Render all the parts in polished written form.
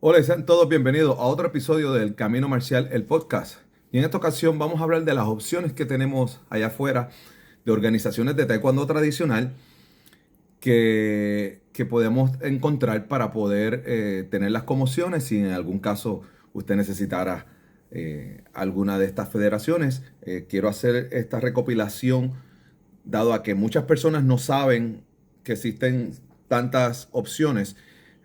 Hola y sean todos bienvenidos a otro episodio del Camino Marcial, el podcast. Y en esta ocasión vamos a hablar de las opciones que tenemos allá afuera de organizaciones de taekwondo tradicional que podemos encontrar para poder tener las conmociones si en algún caso usted necesitara alguna de estas federaciones. Quiero hacer esta recopilación dado a que muchas personas no saben que existen tantas opciones.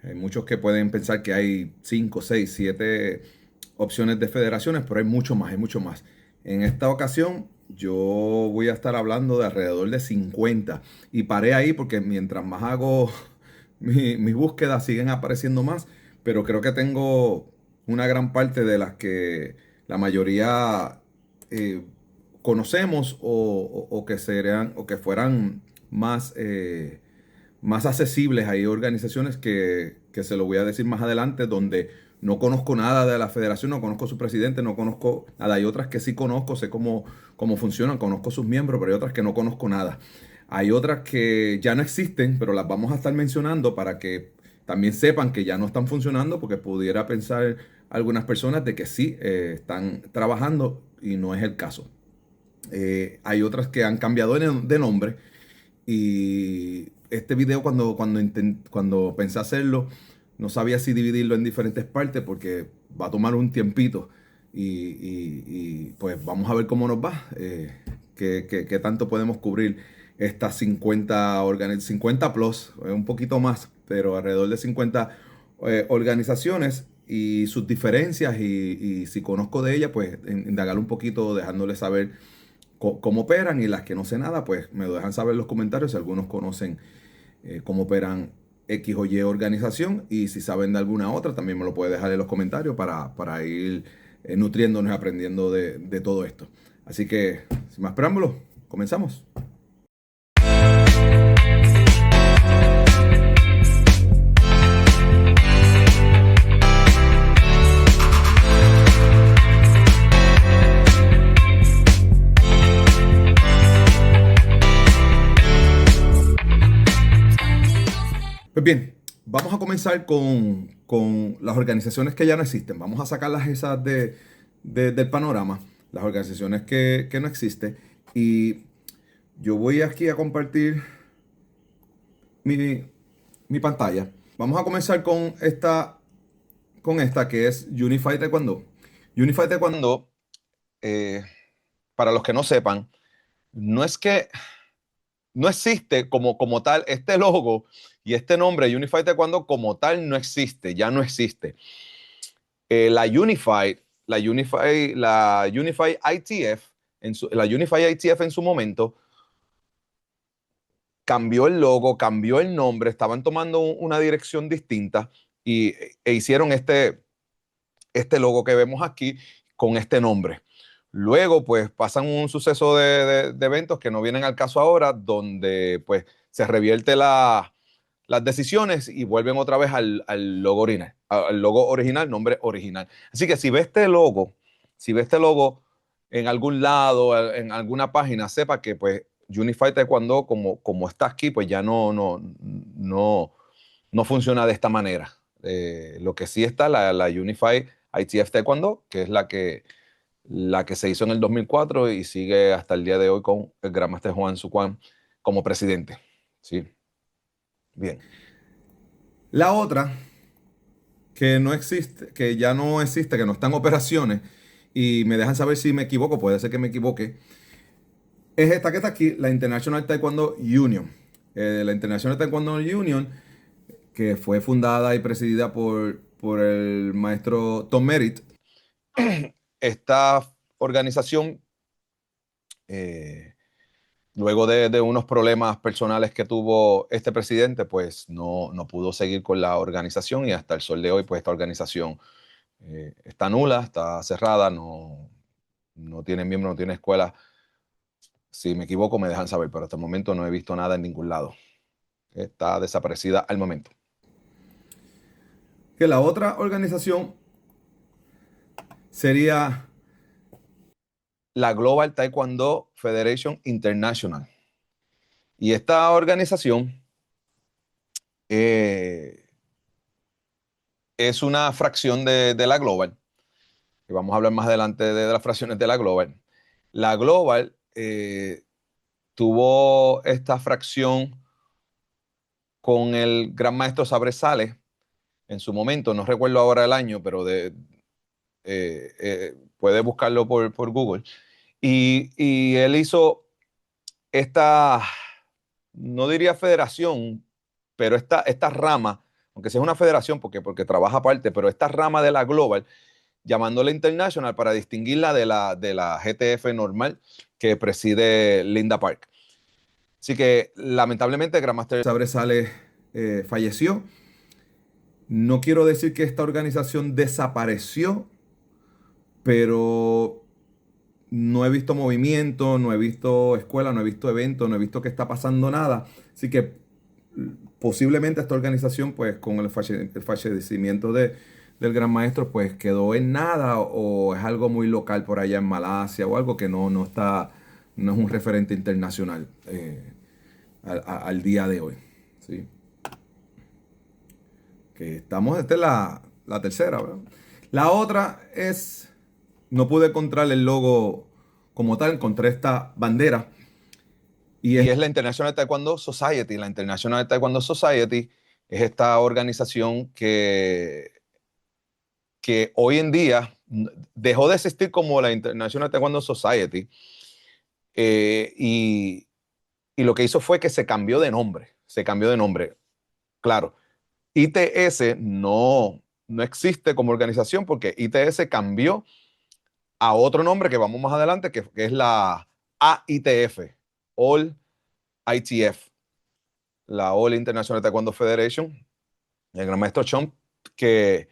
Hay muchos que pueden pensar que hay 5, 6, 7 opciones de federaciones, pero hay mucho más, hay mucho más. En esta ocasión yo voy a estar hablando de alrededor de 50 y paré ahí porque mientras más hago mis búsquedas siguen apareciendo más, pero creo que tengo una gran parte de las que la mayoría conocemos o que serían o que fueran más accesibles. Hay organizaciones que se lo voy a decir más adelante, donde no conozco nada de la federación, no conozco su presidente, no conozco nada. Hay otras que sí conozco, sé cómo funcionan, conozco sus miembros, pero hay otras que no conozco nada. Hay otras que ya no existen, pero las vamos a estar mencionando para que también sepan que ya no están funcionando, porque pudiera pensar algunas personas de que sí están trabajando y no es el caso. Hay otras que han cambiado de nombre y este video cuando pensé hacerlo, no sabía si dividirlo en diferentes partes porque va a tomar un tiempito pues vamos a ver cómo nos va, qué tanto podemos cubrir estas 50 plus, un poquito más, pero alrededor de 50 organizaciones y sus diferencias y si conozco de ellas, pues indagar un poquito dejándole saber cómo operan y las que no sé nada, pues me lo dejan saber en los comentarios si algunos conocen cómo operan X o Y organización y si saben de alguna otra también me lo puede dejar en los comentarios para ir nutriéndonos y aprendiendo de todo esto. Así que, sin más preámbulos, comenzamos. Pues bien, vamos a comenzar con las organizaciones que ya no existen. Vamos a sacarlas esas del panorama, las organizaciones que no existen. Y yo voy aquí a compartir mi, mi pantalla. Vamos a comenzar con esta que es Unified Taekwondo. Unified Taekwondo, eh, para los que no sepan, no es que no existe como tal este logo y este nombre Unified Taekwondo como tal no existe, ya no existe. La Unified ITF, la Unified ITF en su momento cambió el logo, cambió el nombre, estaban tomando una dirección distinta e hicieron este logo que vemos aquí con este nombre. Luego, pues pasan un suceso de eventos que no vienen al caso ahora, donde pues se revierte las decisiones y vuelven otra vez al logo original, nombre original. Así que si ve este logo en algún lado, en alguna página, sepa que pues Unified Taekwondo, como está aquí, pues ya no funciona de esta manera. Lo que sí está, la Unified ITF Taekwondo, que es la que se hizo en el 2004 y sigue hasta el día de hoy con el Grandmaster Juan Suquan como presidente. Sí, bien. La otra que no existe, que ya no existe, que no está en operaciones, y me dejan saber si me equivoco, puede ser que me equivoque, es esta que está aquí, la International Taekwondo Union. La International Taekwondo Union, que fue fundada y presidida por el maestro Tom Merritt. Esta organización, eh, luego de unos problemas personales que tuvo este presidente, pues no pudo seguir con la organización y hasta el sol de hoy, pues esta organización está nula, está cerrada, no tiene miembros, no tiene escuela. Si me equivoco, me dejan saber, pero hasta el momento no he visto nada en ningún lado. Está desaparecida al momento. Que la otra organización sería la Global Taekwondo Federation International. Y esta organización eh, es una fracción de la Global, y vamos a hablar más adelante de las fracciones de la Global. La Global tuvo esta fracción con el gran maestro Sabre Sales en su momento, no recuerdo ahora el año, pero puede buscarlo por Google. Y él hizo esta, no diría federación, pero esta rama, aunque sea una federación porque trabaja aparte, pero esta rama de la Global, llamándola International para distinguirla de la GTF normal que preside Linda Park. Así que lamentablemente Grandmaster Sabre Sales falleció. No quiero decir que esta organización desapareció, pero no he visto movimiento, no he visto escuela, no he visto eventos, no he visto que está pasando nada. Así que posiblemente esta organización, pues con el fallecimiento del gran maestro, pues quedó en nada o es algo muy local por allá en Malasia o algo que no está, no es un referente internacional al día de hoy. ¿Sí? Que estamos, esta es la tercera, ¿verdad? La otra es, no pude encontrar el logo como tal, encontré esta bandera. Y es la International Taekwondo Society. La International Taekwondo Society es esta organización que hoy en día dejó de existir como la International Taekwondo Society y lo que hizo fue que se cambió de nombre. Se cambió de nombre. Claro, ITS no existe como organización porque ITS cambió a otro nombre que vamos más adelante, que es la AITF, All ITF, la All International Taekwondo Federation, el gran maestro Chomp, que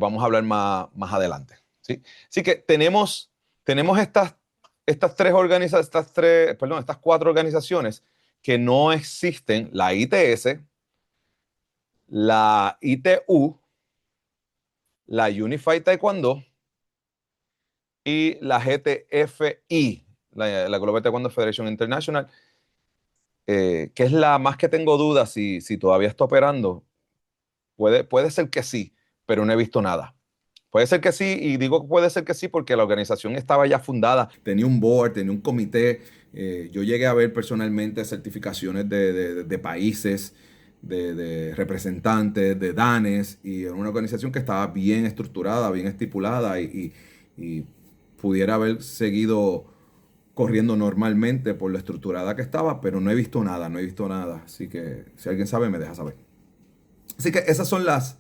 vamos a hablar más adelante. ¿Sí? Así que tenemos estas cuatro organizaciones que no existen: la ITS, la ITU, la Unified Taekwondo y la GTFI, la Global Taekwondo Federation International, que es la más que tengo dudas si todavía está operando. Puede ser que sí, pero no he visto nada. Puede ser que sí, y digo que puede ser que sí porque la organización estaba ya fundada. Tenía un board, tenía un comité. Yo llegué a ver personalmente certificaciones de países, de representantes, de danes, y era una organización que estaba bien estructurada, bien estipulada y pudiera haber seguido corriendo normalmente por lo estructurada que estaba, pero no he visto nada, no he visto nada. Así que si alguien sabe, me deja saber. Así que esas son las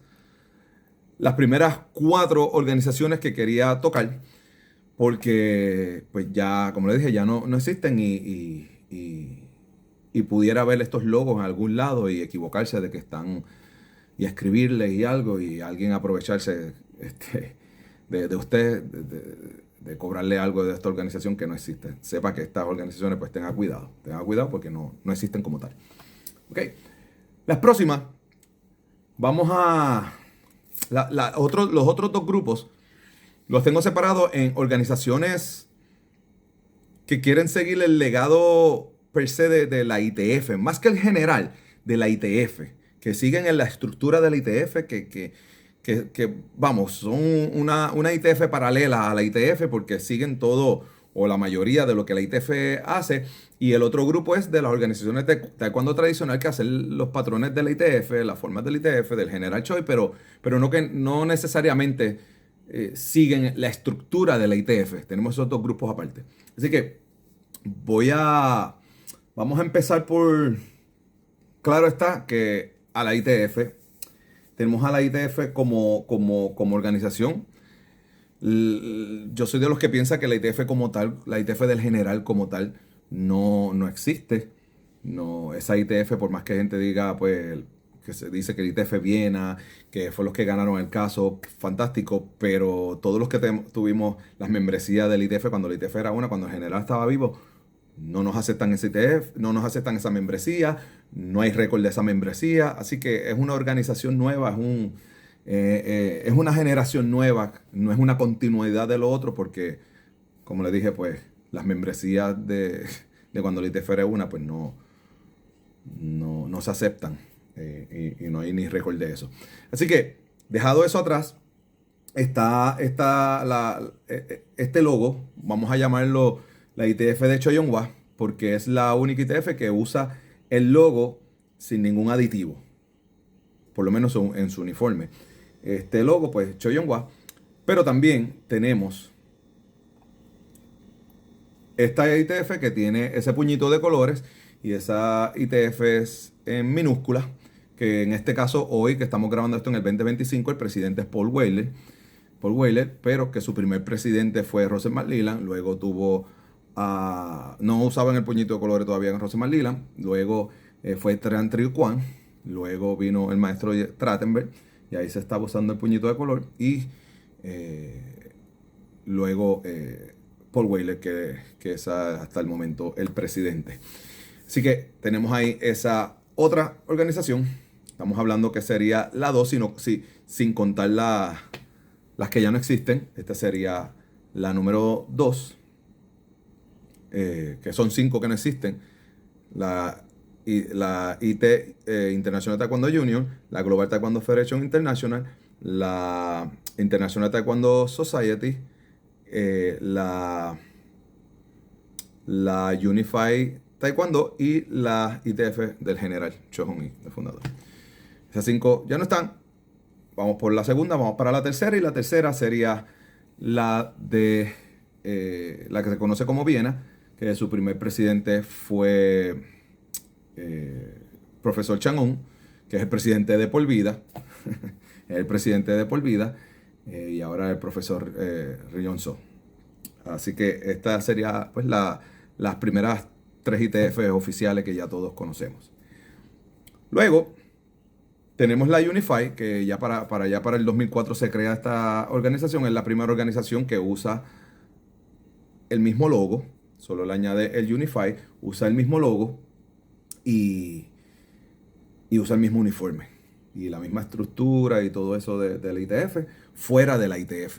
primeras cuatro organizaciones que quería tocar, porque pues ya, como le dije, ya no existen y pudiera ver estos logos en algún lado y equivocarse de que están y escribirles y algo y alguien aprovecharse de usted, de cobrarle algo de esta organización que no existe. Sepa que estas organizaciones pues tenga cuidado porque no existen como tal. ¿Ok? Las próximas, vamos a... los otros dos grupos los tengo separados en organizaciones que quieren seguir el legado per se de la ITF, más que el general de la ITF, que siguen en la estructura de la ITF, vamos, son una ITF paralela a la ITF porque siguen todo o la mayoría de lo que la ITF hace, y el otro grupo es de las organizaciones de taekwondo tradicional que hacen los patrones de la ITF, las formas de la ITF, del General Choi, pero no necesariamente siguen la estructura de la ITF. Tenemos esos dos grupos aparte. Así que vamos a empezar por, claro está, que a la ITF, tenemos a la ITF como organización. Yo soy de los que piensa que la ITF como tal, la ITF del general como tal, no existe. No, esa ITF, por más que gente diga, pues, que se dice que el ITF Viena, que fue los que ganaron el caso, fantástico, pero todos los que tuvimos las membresías del ITF, cuando el ITF era cuando el general estaba vivo, no nos aceptan ese ITF, no nos aceptan esa membresía, no hay récord de esa membresía, así que es una organización nueva, es una generación nueva, no es una continuidad de lo otro, porque, como le dije, pues las membresías de cuando el ITF era pues no se aceptan y no hay ni récord de eso. Así que Dejado eso atrás, este logo, vamos a llamarlo la ITF de Choyonhua, porque es la única ITF que usa el logo sin ningún aditivo, por lo menos en su uniforme. Este logo, pues Choyonhua, pero también tenemos esta ITF que tiene ese puñito de colores y esa ITF es en minúscula, que en este caso hoy que estamos grabando esto en el 2025, el presidente es Paul Weiler, pero que su primer presidente fue Russell McLellan, luego tuvo no usaban el puñito de colores todavía en Russell McLellan, luego fue Tran Tri Quan, luego vino el maestro Trachtenberg y ahí se estaba usando el puñito de color y luego Paul Weiler, que es hasta el momento el presidente. Así que tenemos ahí esa otra organización. Estamos hablando que sería la 2, sin contar las que ya no existen. Esta sería la número 2, que son 5 que no existen. La IT International Taekwondo Union, la Global Taekwondo Federation International, la International Taekwondo Society, la Unified Taekwondo y la ITF del general Cho Hong-i, el fundador. Esas 5 ya no están. Vamos por la segunda, vamos para la tercera y la tercera sería la de la que se conoce como Viena, que su primer presidente fue profesor Chang-un, que es el presidente de por vida, el presidente de por vida, y ahora el profesor Ryon So. Así que esta sería pues las primeras 3 ITF oficiales que ya todos conocemos. Luego tenemos la Unify, que ya para el 2004 se crea esta organización. Es la primera organización que usa el mismo logo, solo le añade el Unify, usa el mismo logo y, y usa el mismo uniforme y la misma estructura y todo eso de la ITF, fuera de la ITF.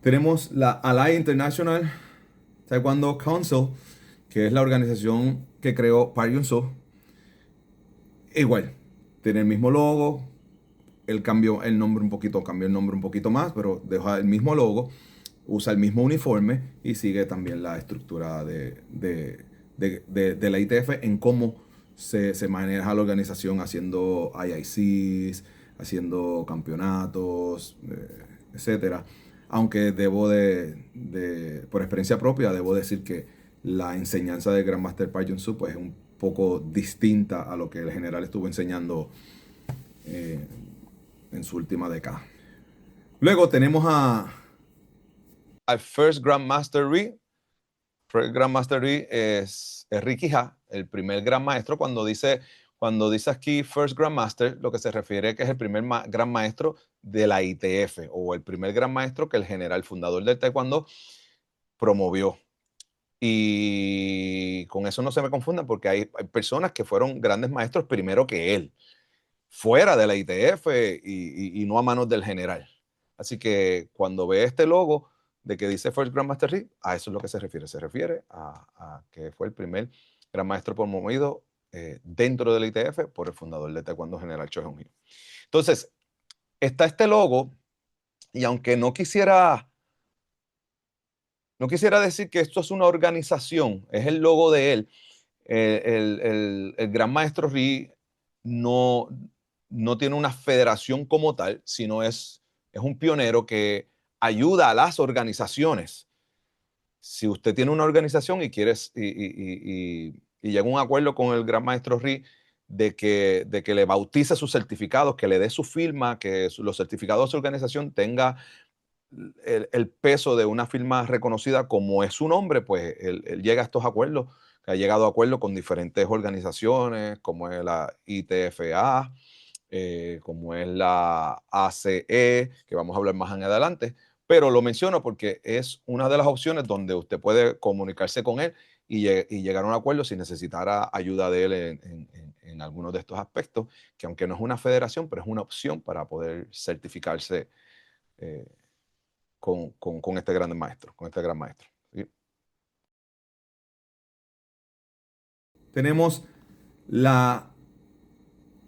Tenemos la Ally International Taekwondo Council, que es la organización que creó Park Yun-soo. Igual, tiene el mismo logo, él cambió el nombre un poquito más, pero deja el mismo logo, usa el mismo uniforme y sigue también la estructura de la ITF en cómo se maneja la organización haciendo IICs, haciendo campeonatos, etcétera. Aunque por experiencia propia, debo decir que la enseñanza del Grandmaster Park Jun-soo pues, es un poco distinta a lo que el general estuvo enseñando eh, en su última década. Luego tenemos al First Grandmaster Ri. First Grandmaster Ri es Ricky Ha, el primer Gran Maestro. Cuando dice aquí First Grandmaster, lo que se refiere que es el primer Gran Maestro de la ITF o el primer Gran Maestro que el general fundador del Taekwondo promovió. Y con eso no se me confundan porque hay personas que fueron grandes maestros primero que él, fuera de la ITF y no a manos del general. Así que cuando ve este logo de que dice First Grandmaster Ri, a eso es lo que se refiere. Se refiere a que fue el primer gran maestro promovido dentro de la ITF por el fundador de Taekwondo, general Cho Hong-i. Entonces, está este logo y aunque no quisiera decir que esto es una organización, es el logo de él. El gran maestro Ri no, no tiene una federación como tal, sino es un pionero que ayuda a las organizaciones. Si usted tiene una organización y quieres y llega a un acuerdo con el gran maestro Ri de que le bautice sus certificados, que le dé su firma, que los certificados de su organización tenga el peso de una firma reconocida como es su nombre, pues él llega a estos acuerdos, que ha llegado a acuerdos con diferentes organizaciones, como es la ITFA, como es la ACE, que vamos a hablar más en adelante, pero lo menciono porque es una de las opciones donde usted puede comunicarse con él y llegar a un acuerdo si necesitara ayuda de él en algunos de estos aspectos, que aunque no es una federación, pero es una opción para poder certificarse eh, con este gran maestro, ¿sí? tenemos la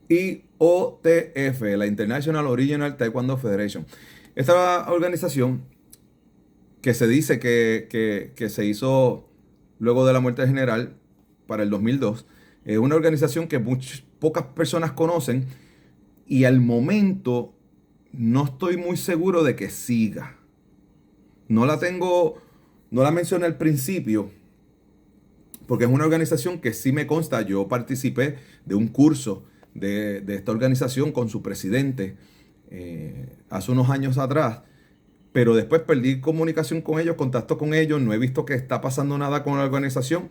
IOTF, la International Original Taekwondo Federation. Esta organización que se dice que se hizo luego de la muerte del general para el 2002, es una organización que pocas personas conocen y al momento no estoy muy seguro de que siga. No la mencioné al principio, porque es una organización que sí me consta. Yo participé de un curso de esta organización con su presidente hace unos años atrás, pero después perdí comunicación con ellos, contacto con ellos, no he visto que está pasando nada con la organización.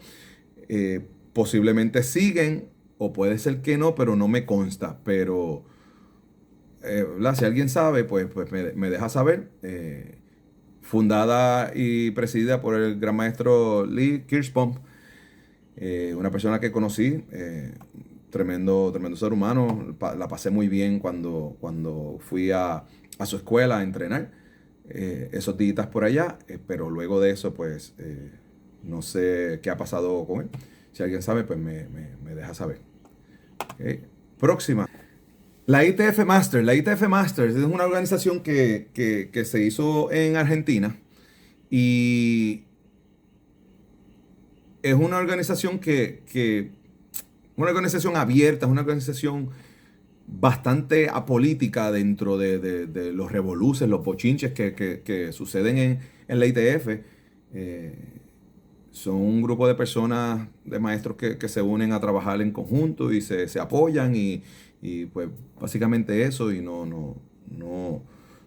Posiblemente siguen, o puede ser que no, pero no me consta. Pero si alguien sabe, pues me deja saber. Fundada y presidida por el gran maestro Lee Kirschbaum, una persona que conocí, tremendo ser humano. La pasé muy bien cuando fui a su escuela a entrenar esos días por allá, pero luego de eso, pues no sé qué ha pasado con él. Si alguien sabe, pues me deja saber. Okay. Próxima. La ITF Masters. La ITF Masters es una organización que se hizo en Argentina y es una organización una organización abierta, es una organización bastante apolítica dentro de los revoluces, los bochinches que suceden en la ITF. Son un grupo de personas, de maestros que se unen a trabajar en conjunto y se apoyan y pues básicamente eso, y no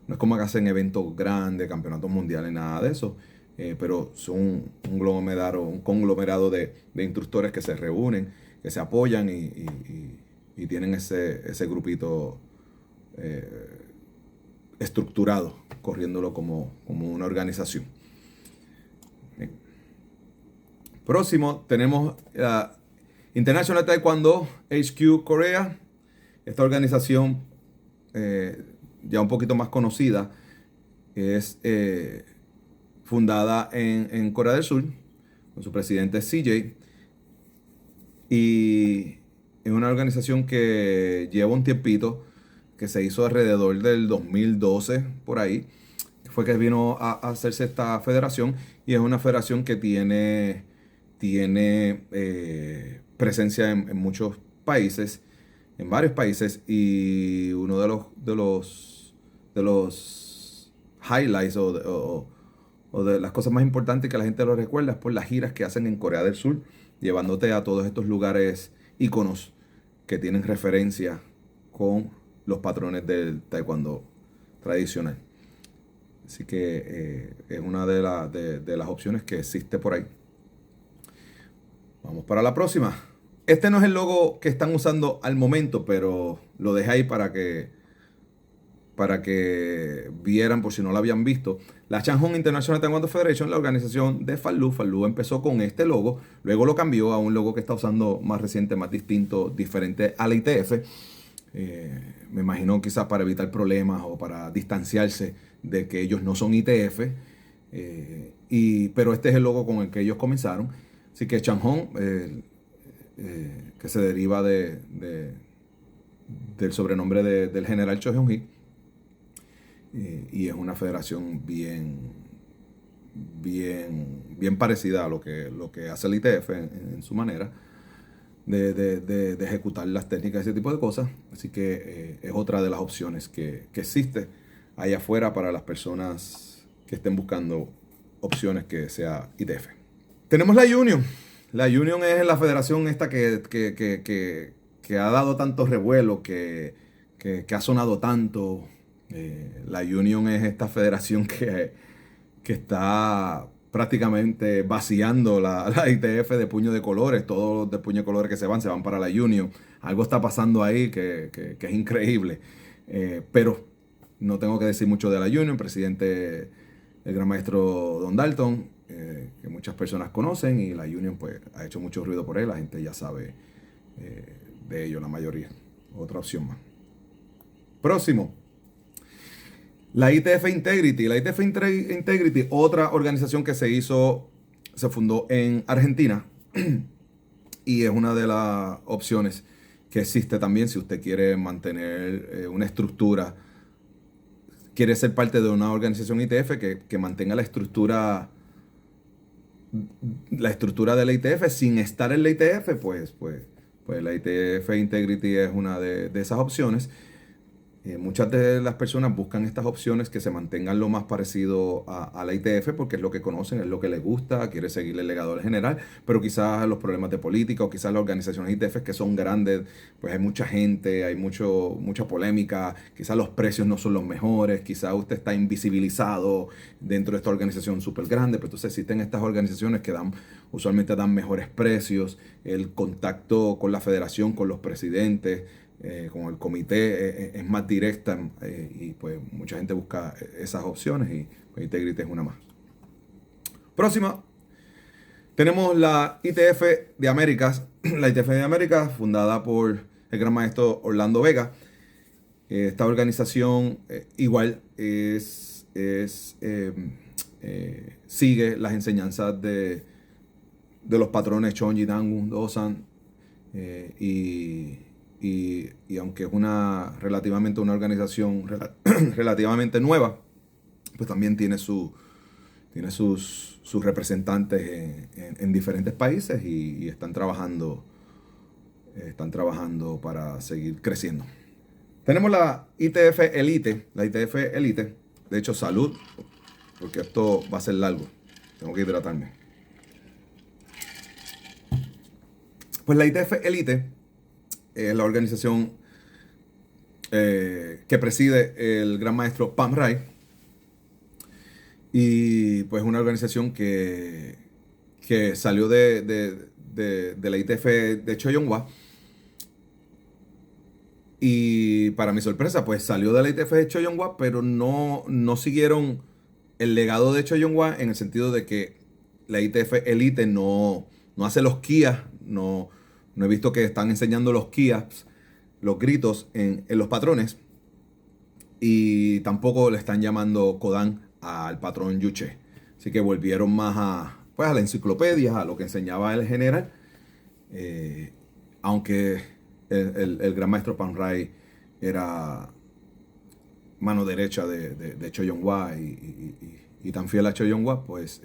es como que hacen eventos grandes, campeonatos mundiales, nada de eso. Pero son un conglomerado de instructores que se reúnen, que se apoyan y tienen ese grupito estructurado, corriéndolo como una organización. Bien. Próximo tenemos International Taekwondo HQ Corea. Esta organización ya un poquito más conocida es fundada en Corea del Sur con su presidente CJ, y es una organización que lleva un tiempito, que se hizo alrededor del 2012 por ahí, fue que vino a hacerse esta federación, y es una federación que tiene presencia en muchos países, en varios países, y uno de los highlights o de las cosas más importantes que la gente lo recuerda es por las giras que hacen en Corea del Sur, llevándote a todos estos lugares íconos que tienen referencia con los patrones del taekwondo tradicional. Así que es una de las opciones que existe por ahí. Vamos para la próxima. Este no es el logo que están usando al momento, pero lo dejé ahí para que vieran, por si no lo habían visto. La Shanghai International Taekwondo Federation, la organización de Fallu. Fallu empezó con este logo, luego lo cambió a un logo que está usando más reciente, más distinto, diferente a la ITF. Me imagino quizás para evitar problemas o para distanciarse de que ellos no son ITF. Pero este es el logo con el que ellos comenzaron. Así que Shanghai, que se deriva del sobrenombre del general Cho Hyun-hee, y es una federación bien parecida a lo que hace el ITF en su manera de ejecutar las técnicas y ese tipo de cosas. Así que es otra de las opciones que existe allá afuera para las personas que estén buscando opciones que sea ITF. Tenemos la Union. La Union es la federación esta que ha dado tanto revuelo, que ha sonado tanto. La Union es esta federación que está prácticamente vaciando la ITF de puño de colores. Todos los de puño de colores que se van para la Union. Algo está pasando ahí que es increíble. Pero no tengo que decir mucho de la Union. Presidente, el gran maestro Don Dalton, que muchas personas conocen, y la Union pues ha hecho mucho ruido por él. La gente ya sabe de ello, la mayoría. Otra opción más. Próximo. La ITF Integrity. La ITF Integrity, otra organización que se fundó en Argentina y es una de las opciones que existe también si usted quiere mantener una estructura, quiere ser parte de una organización ITF que mantenga la estructura de la ITF sin estar en la ITF, pues la ITF Integrity es una de esas opciones. Muchas de las personas buscan estas opciones que se mantengan lo más parecido a la ITF porque es lo que conocen, es lo que les gusta, quiere seguir el legado del general, pero quizás los problemas de política o quizás las organizaciones ITF que son grandes, pues hay mucha gente, hay mucha polémica, quizás los precios no son los mejores, quizás usted está invisibilizado dentro de esta organización súper grande, pero entonces existen estas organizaciones que usualmente dan mejores precios, el contacto con la federación, con los presidentes, con el comité es más directa y pues mucha gente busca esas opciones y pues, Integrity es una más. Próxima, tenemos la ITF de Américas. La ITF de Américas, fundada por el gran maestro Orlando Vega. Esta organización igual sigue las enseñanzas de los patrones Chonji, Dangun, Dosan y aunque es relativamente una organización relativamente nueva, pues también tiene sus representantes en diferentes países y están trabajando para seguir creciendo. Tenemos la ITF Elite, de hecho salud, porque esto va a ser largo, tengo que hidratarme. Pues la ITF Elite es la organización que preside el gran maestro Pam Rai. Y pues una organización que salió de la ITF de Choyonghua. Y para mi sorpresa, pues salió de la ITF de Choyonghua, pero no siguieron el legado de Choyonghua en el sentido de que la ITF Elite no hace los Kias, no he visto que están enseñando los Kias, los gritos en los patrones. Y tampoco le están llamando Kodan al patrón Yuche. Así que volvieron más a la enciclopedia, a lo que enseñaba el general. Aunque el gran maestro Pam Rai era mano derecha de Choyonghua y tan fiel a Choyonghua, pues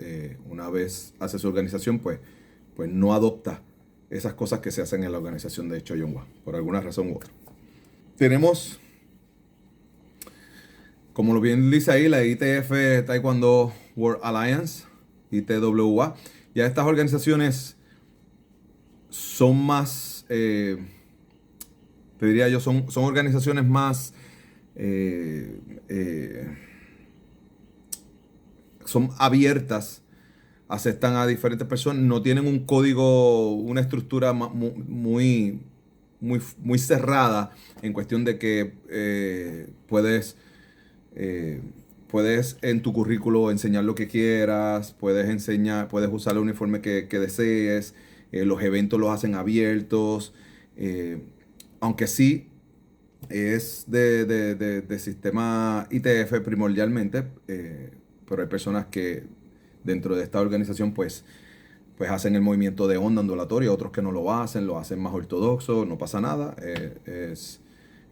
una vez hace su organización, pues no adopta esas cosas que se hacen en la organización de Choyonghua, por alguna razón u otra. Tenemos, como lo bien dice ahí, la ITF Taekwondo World Alliance, ITWA. Ya estas organizaciones son más, te diría yo, son organizaciones más, son abiertas, aceptan a diferentes personas, no tienen un código, una estructura muy cerrada en cuestión de que puedes en tu currículo enseñar lo que quieras, puedes usar el uniforme que desees, los eventos los hacen abiertos, aunque sí es de sistema ITF primordialmente, pero hay personas que dentro de esta organización pues hacen el movimiento de onda ondulatoria, otros que no lo hacen más ortodoxo, no pasa nada. Es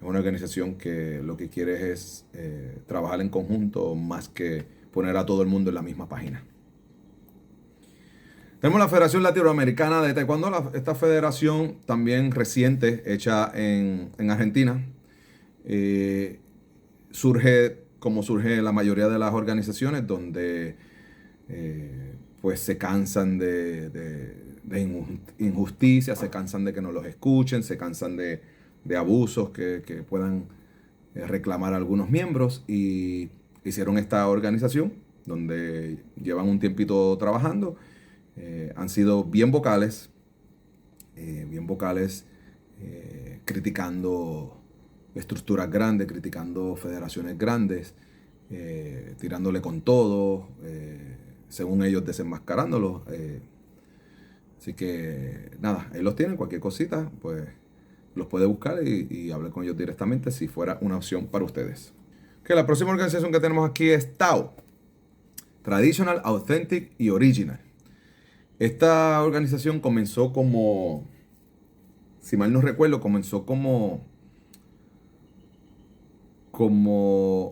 una organización que lo que quiere es trabajar en conjunto más que poner a todo el mundo en la misma página. Tenemos la Federación Latinoamericana de Taekwondo, esta federación también reciente, hecha en Argentina. Surge como surge la mayoría de las organizaciones donde pues se cansan de injusticias, se cansan de que no los escuchen, se cansan de abusos que puedan reclamar algunos miembros y hicieron esta organización donde llevan un tiempito trabajando. Han sido bien vocales, criticando estructuras grandes, criticando federaciones grandes, tirándole con todo, según ellos desenmascarándolos. Así que nada, ahí los tienen, cualquier cosita, pues los puede buscar y hablar con ellos directamente si fuera una opción para ustedes. Que la próxima organización que tenemos aquí es TAO, Traditional, Authentic y Original. Esta organización comenzó como si mal no recuerdo, comenzó como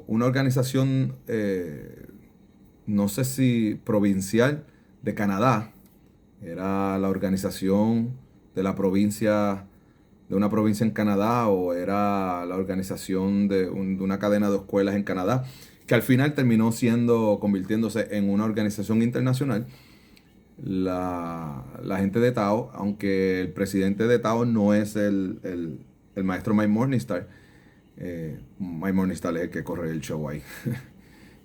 una organización, no sé si provincial de Canadá. Era la organización de la provincia, de una provincia en Canadá, o era la organización de una cadena de escuelas en Canadá, que al final terminó convirtiéndose en una organización internacional. La gente de Tao, aunque el presidente de Tao no es el maestro Mike Morningstar, Mike Morningstar es el que corre el show ahí.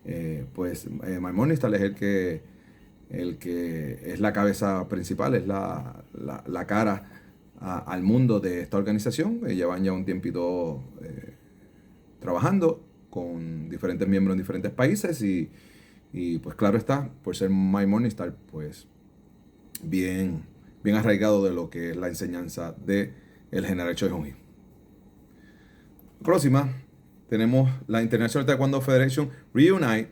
Mike Morningstar es el que es la cabeza principal, es la cara al mundo de esta organización. Llevan ya un tiempito trabajando con diferentes miembros en diferentes países y pues claro está, por ser Mike Morningstar, pues bien arraigado de lo que es la enseñanza de el general Choi Hong-hee. Próxima, tenemos la International Taekwondo Federation Reunite.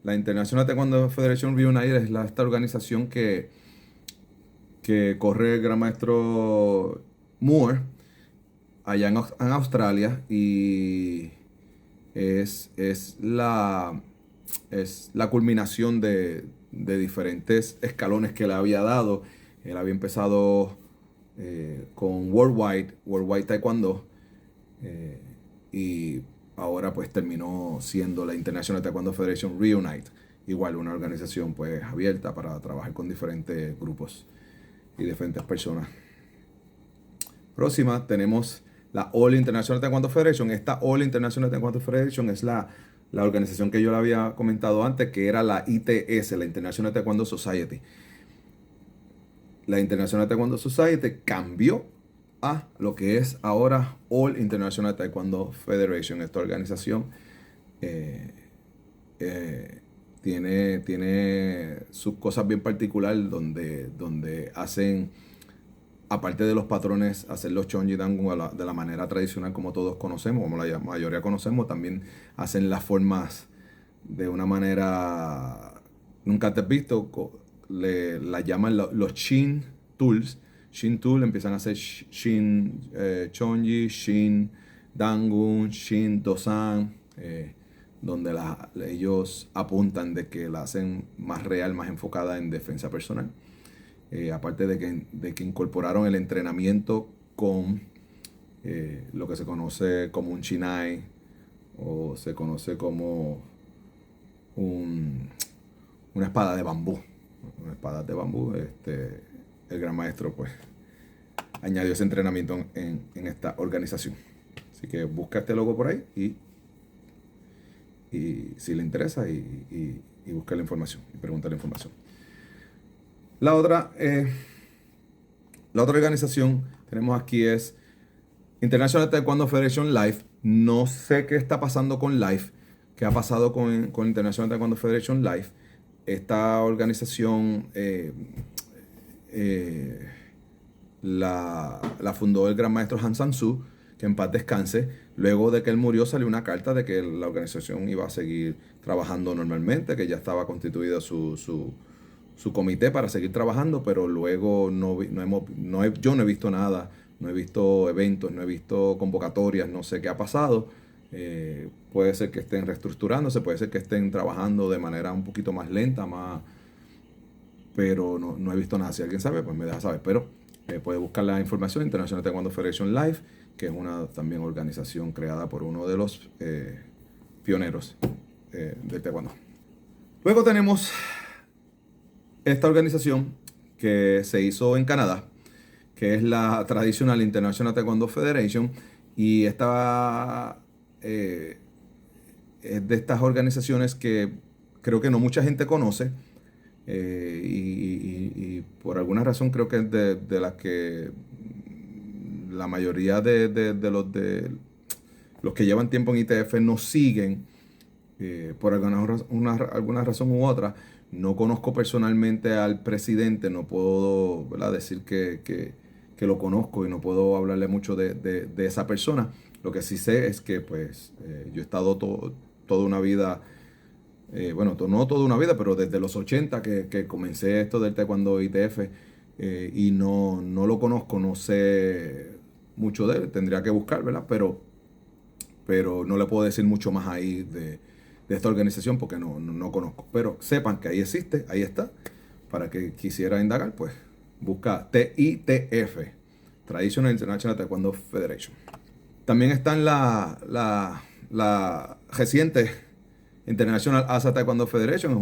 La International Taekwondo Federation Reunite es esta organización que corre el gran maestro Moore allá en Australia, y es la culminación de diferentes escalones que le había dado. Él había empezado con Worldwide Taekwondo, y ahora pues terminó siendo la International Taekwondo Federation Reunite. Igual una organización pues abierta para trabajar con diferentes grupos y diferentes personas. Próxima tenemos la All International Taekwondo Federation. Esta All International Taekwondo Federation es la organización que yo le había comentado antes, que era la ITS, la International Taekwondo Society. La International Taekwondo Society cambió a lo que es ahora All International Taekwondo Federation. Esta organización tiene sus cosas bien particulares, donde hacen, aparte de los patrones, hacer los Chonji Dangun de la manera tradicional como todos conocemos, como la mayoría conocemos. También hacen las formas de una manera nunca antes visto. La llaman los Shin Tools. Shin Tool, empiezan a hacer Shin Chonji, Shin Dangun, Shin Dosan, donde ellos apuntan de que la hacen más real, más enfocada en defensa personal. Aparte de que incorporaron el entrenamiento con lo que se conoce como un Shinai, o se conoce como una espada de bambú. Una espada de bambú. El gran maestro pues añadió ese entrenamiento en esta organización. Así que busca este logo por ahí y si le interesa y busca la información y pregunta la información. La otra organización tenemos aquí es International Taekwondo Federation Life. No sé qué está pasando con Life, qué ha pasado con International Taekwondo Federation Life. Esta organización la fundó el gran maestro Han Sang-soo, que en paz descanse. Luego de que él murió, salió una carta de que la organización iba a seguir trabajando normalmente, que ya estaba constituida su comité para seguir trabajando, pero luego yo no he visto nada, no he visto eventos, no he visto convocatorias, no sé qué ha pasado. Puede ser que estén reestructurándose, puede ser que estén trabajando de manera un poquito más lenta, pero no he visto nada. Si alguien sabe, pues me deja saber. Pero puede buscar la información. International Taekwondo Federation Life, que es una también organización creada por uno de los pioneros del taekwondo. Luego tenemos esta organización que se hizo en Canadá, que es la tradicional International Taekwondo Federation, y esta es de estas organizaciones que creo que no mucha gente conoce, y por alguna razón creo que es de las que la mayoría de los que llevan tiempo en ITF no siguen, por alguna razón u otra. No conozco personalmente al presidente, no puedo, ¿verdad?, decir que lo conozco, y no puedo hablarle mucho de esa persona. Lo que sí sé es que pues yo he estado toda una vida, no toda una vida, pero desde los 80 que comencé esto del taekwondo ITF, y no lo conozco, no sé mucho de él, tendría que buscar, ¿verdad? Pero no le puedo decir mucho más ahí de esta organización porque no conozco. Pero sepan que ahí existe, ahí está. Para que quisiera indagar, pues busca TITF, Traditional International Taekwondo Federation. También están la reciente International Asa Taekwondo Federation,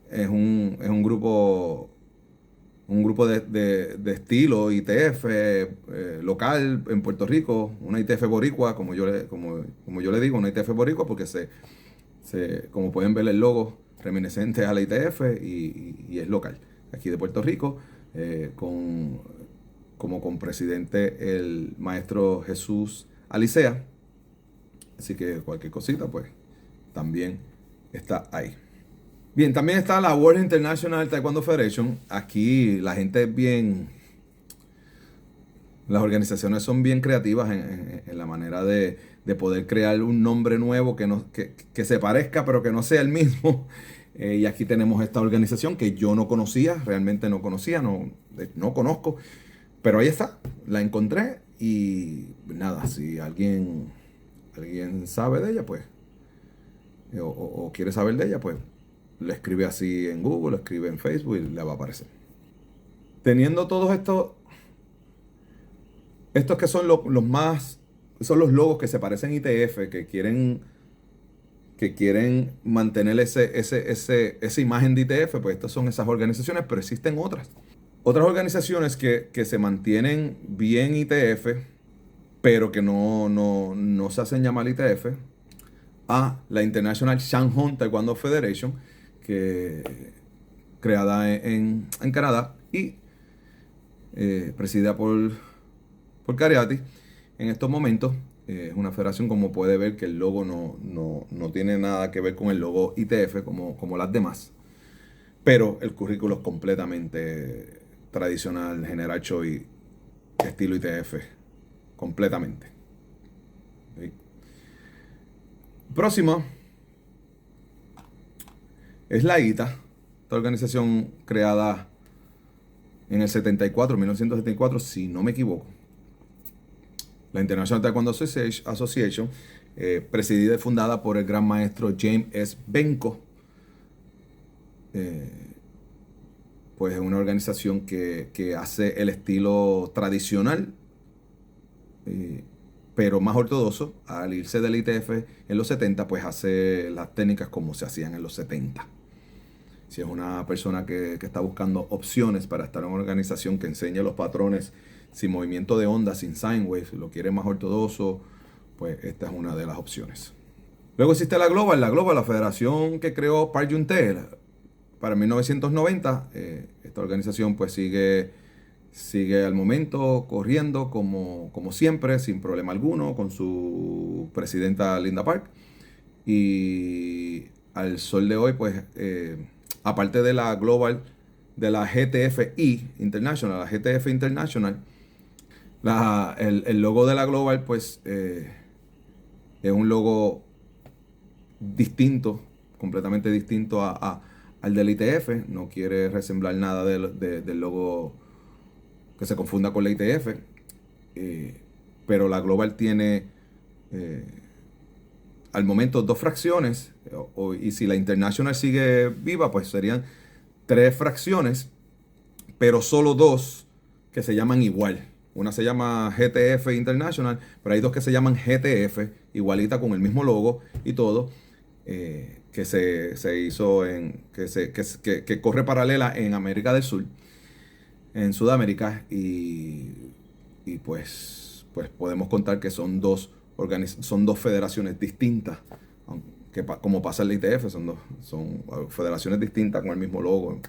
es un grupo de estilo ITF local en Puerto Rico, una ITF boricua, como yo le digo, una ITF boricua, porque como pueden ver el logo reminiscente a la ITF y es local, aquí de Puerto Rico, como con presidente el maestro Jesús Alicea. Así que cualquier cosita, pues también está ahí. Bien, también está la World International Taekwondo Federation. Aquí la gente es bien, las organizaciones son bien creativas en la manera de poder crear un nombre nuevo que se parezca, pero que no sea el mismo. Y aquí tenemos esta organización que yo no conocía, realmente no conocía, no conozco, pero ahí está, la encontré y nada, si alguien sabe de ella, pues, o quiere saber de ella, pues, le escribe así en Google, le escribe en Facebook y le va a aparecer. Teniendo todos estos que son son los logos que se parecen a ITF, que quieren mantener esa imagen de ITF, pues estas son esas organizaciones, pero existen otras. Otras organizaciones que se mantienen bien ITF, pero que no se hacen llamar ITF, a la International Shanghai Taekwondo Federation, que creada en Canadá y presidida por Cariati. En estos momentos es una federación, como puede ver, que el logo no tiene nada que ver con el logo ITF como las demás, pero el currículo es completamente tradicional, General Choi, estilo ITF, completamente. ¿Sí? Próximo es la ITA, esta organización creada en el 1974, si no me equivoco. La International Taekwondo Association, presidida y fundada por el gran maestro James S. Benko. Pues es una organización que hace el estilo tradicional, pero más ortodoxo. Al irse del ITF en los 70, pues hace las técnicas como se hacían en los 70. Si es una persona que está buscando opciones para estar en una organización que enseñe los patrones sin movimiento de onda, sin sine waves, lo quiere más ortodoxo, pues esta es una de las opciones. Luego existe la Global, la federación que creó Park Jun-tae para 1990. Esta organización pues sigue al momento corriendo como siempre, sin problema alguno, con su presidenta Linda Park. Y al sol de hoy, pues, aparte de la Global, de la GTFI International, la GTF International, el logo de la Global, pues, es un logo distinto, completamente distinto al del ITF. No quiere resemblar nada del logo que se confunda con la ITF. Pero la Global tiene al momento 2 fracciones, y si la International sigue viva, pues serían 3 fracciones, pero solo 2 que se llaman igual. Una se llama GTF International, pero hay 2 que se llaman GTF, igualita con el mismo logo y todo, que se hizo que corre paralela en América del Sur, en Sudamérica, y pues podemos contar que son dos federaciones distintas, aunque como pasa en la ITF, son federaciones distintas con el mismo logo,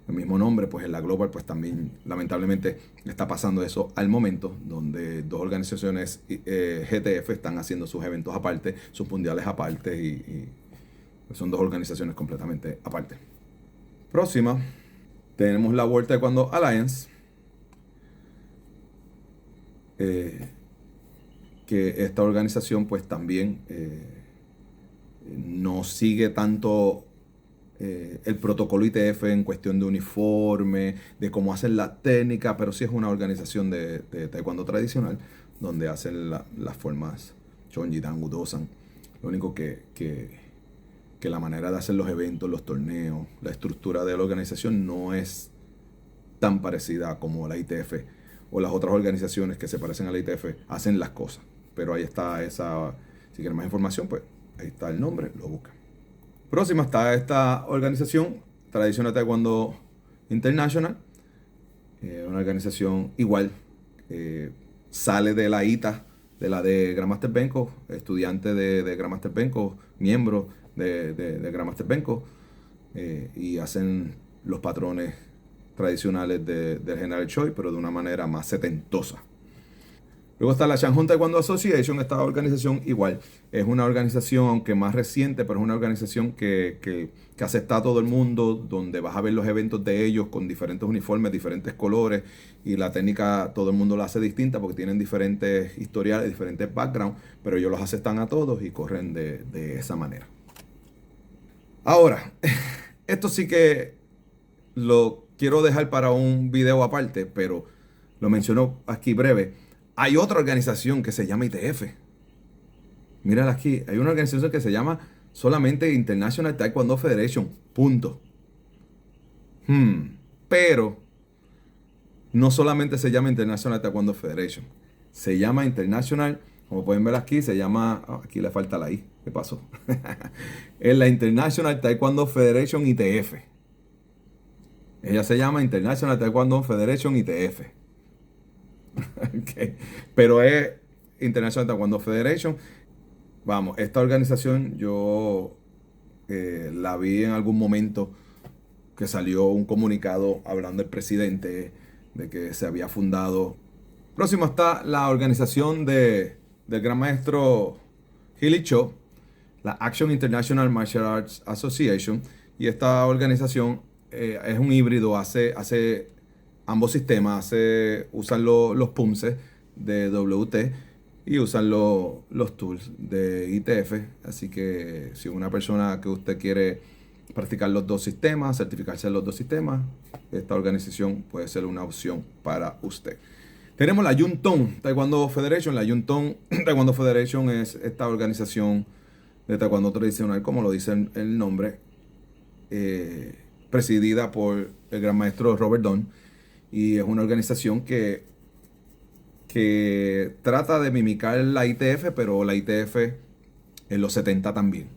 el mismo nombre. Pues en la Global pues también lamentablemente está pasando eso al momento, donde 2 organizaciones GTF están haciendo sus eventos aparte, sus mundiales aparte, y son 2 organizaciones completamente aparte. Próxima, tenemos la World Taekwondo Alliance, que esta organización pues también no sigue tanto el protocolo ITF en cuestión de uniforme, de cómo hacen la técnica, pero sí es una organización de taekwondo tradicional donde hacen las formas Chonji, Dan, Udosan. Lo único que la manera de hacer los eventos, los torneos, la estructura de la organización no es tan parecida como la ITF o las otras organizaciones que se parecen a la ITF hacen las cosas. Pero ahí está esa, si quieren más información, pues ahí está el nombre, lo buscan. Próxima está esta organización, Traditional Taekwondo International, una organización igual, sale de la ITA, de la de Grandmaster Benko, estudiante de Grandmaster Benko, miembro de Grandmaster Benko, y hacen los patrones tradicionales del General Choi, pero de una manera más setentosa. Luego está la Shanghai Taekwondo Association. Esta organización igual es una organización, aunque más reciente, pero es una organización que acepta a todo el mundo, donde vas a ver los eventos de ellos con diferentes uniformes, diferentes colores, y la técnica todo el mundo la hace distinta porque tienen diferentes historiales, diferentes backgrounds, pero ellos los aceptan a todos y corren de esa manera. Ahora, esto sí que lo quiero dejar para un video aparte, pero lo menciono aquí breve. Hay otra organización que se llama ITF. Mírala aquí. Hay una organización que se llama solamente International Taekwondo Federation. Punto. Pero no solamente se llama International Taekwondo Federation. Se llama International, como pueden ver aquí, se llama... aquí le falta la I. ¿Qué pasó? Es la International Taekwondo Federation ITF. Ella se llama International Taekwondo Federation ITF. Okay. Pero es International Taekwondo Federation. Vamos, esta organización yo la vi en algún momento que salió un comunicado hablando del presidente de que se había fundado. Próximo está la organización del gran maestro Hilly Cho, la Action International Martial Arts Association, y esta organización es un híbrido, hace ambos sistemas, usan los PUMSE de WT y usan los tools de ITF. Así que si una persona que usted quiere practicar los dos sistemas, certificarse en los dos sistemas, esta organización puede ser una opción para usted. Tenemos la Yunton Taekwondo Federation. La Yunton Taekwondo Federation es esta organización de taekwondo tradicional, como lo dice el nombre, presidida por el gran maestro Robert Dunn. Y es una organización que trata de mimicar la ITF, pero la ITF en los 70 también.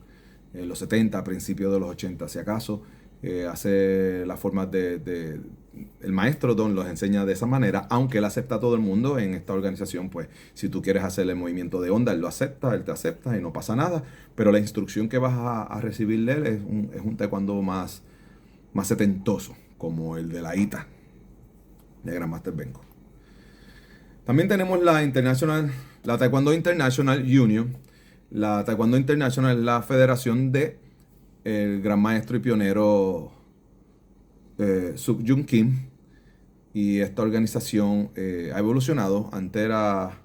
En los 70, a principios de los 80, si acaso. Hace las formas el maestro Don los enseña de esa manera, aunque él acepta a todo el mundo en esta organización. Pues si tú quieres hacer el movimiento de onda, él lo acepta, él te acepta y no pasa nada. Pero la instrucción que vas a recibir de él es un taekwondo más setentoso, como el de la ITA, de Grandmaster Benko. También tenemos la Taekwondo International Union. La Taekwondo International es la federación de el gran maestro y pionero Suk Jung Kim. Y esta organización ha evolucionado. Antes era